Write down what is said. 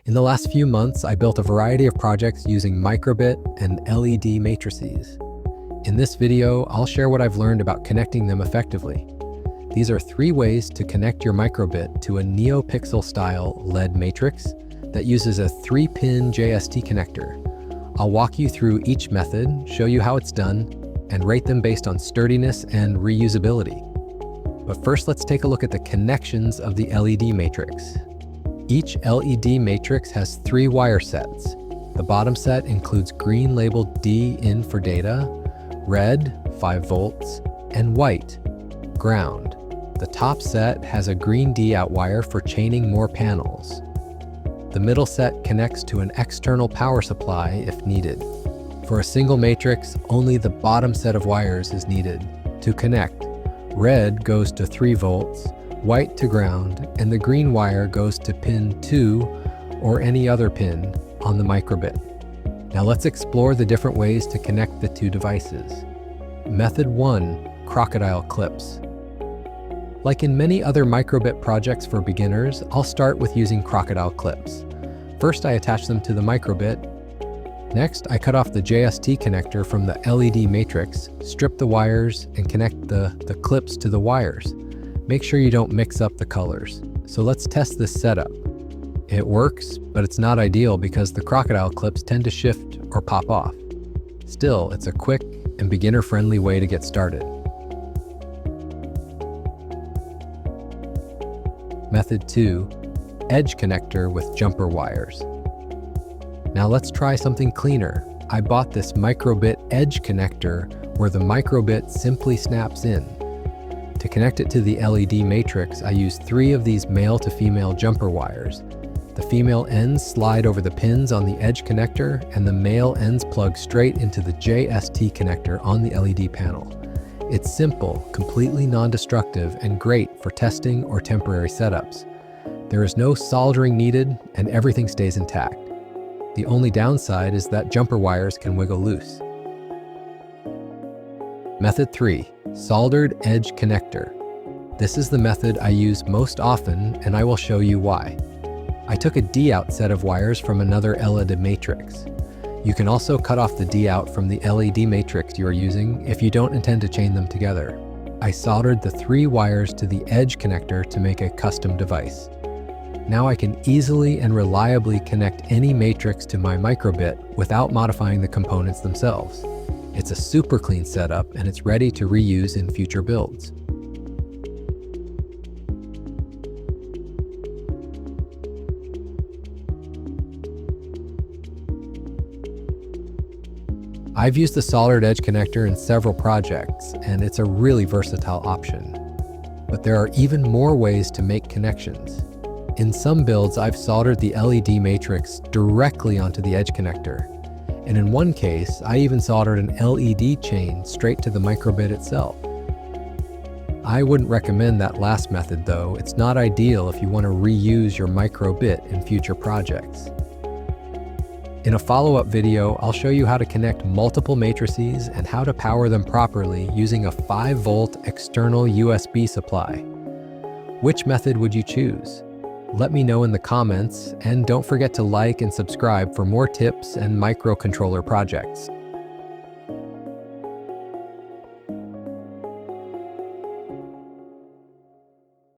In the last few months, I built a variety of projects using microbit and LED matrices. In this video, I'll share what I've learned about connecting them effectively. These are 3 ways to connect your microbit to a NeoPixel-style LED matrix that uses a 3-pin JST connector. I'll walk you through each method, show you how it's done, and rate them based on sturdiness and reusability. But first, let's take a look at the connections of the LED matrix. Each LED matrix has 3 wire sets. The bottom set includes green labeled D in for data, red 5 volts, and white ground. The top set has a green D out wire for chaining more panels. The middle set connects to an external power supply if needed. For a single matrix, only the bottom set of wires is needed. To connect, red goes to 3 volts, white to ground, and the green wire goes to pin 2 or any other pin on the microbit. Now let's explore the different ways to connect the 2 devices. Method 1, Crocodile clips. Like in many other microbit projects for beginners, I'll start with using Crocodile clips. First, I attach them to the microbit. Next, I cut off the JST connector from the LED matrix, strip the wires, and connect the clips to the wires. Make sure you don't mix up the colors. So let's test this setup. It works, but it's not ideal because the Crocodile clips tend to shift or pop off. Still, it's a quick and beginner-friendly way to get started. Method 2, edge connector with jumper wires. Now let's try something cleaner. I bought this microbit edge connector where the microbit simply snaps in. To connect it to the LED matrix, I use 3 of these male to female jumper wires. The female ends slide over the pins on the edge connector, and the male ends plug straight into the JST connector on the LED panel. It's simple, completely non-destructive, and great for testing or temporary setups. There is no soldering needed, and everything stays intact. The only downside is that jumper wires can wiggle loose. Method 3, soldered edge connector. This is the method I use most often, and I will show you why. I took a D-out set of wires from another LED matrix. You can also cut off the D-out from the LED matrix you are using if you don't intend to chain them together. I soldered the 3 wires to the edge connector to make a custom device. Now I can easily and reliably connect any matrix to my microbit without modifying the components themselves. It's a super clean setup, and it's ready to reuse in future builds. I've used the soldered edge connector in several projects, and it's a really versatile option. But there are even more ways to make connections. In some builds, I've soldered the LED matrix directly onto the edge connector. And in one case, I even soldered an LED chain straight to the microbit itself. I wouldn't recommend that last method though. It's not ideal if you want to reuse your microbit in future projects. In a follow-up video, I'll show you how to connect multiple matrices and how to power them properly using a 5-volt external USB supply. Which method would you choose? Let me know in the comments, and don't forget to like and subscribe for more tips and microcontroller projects.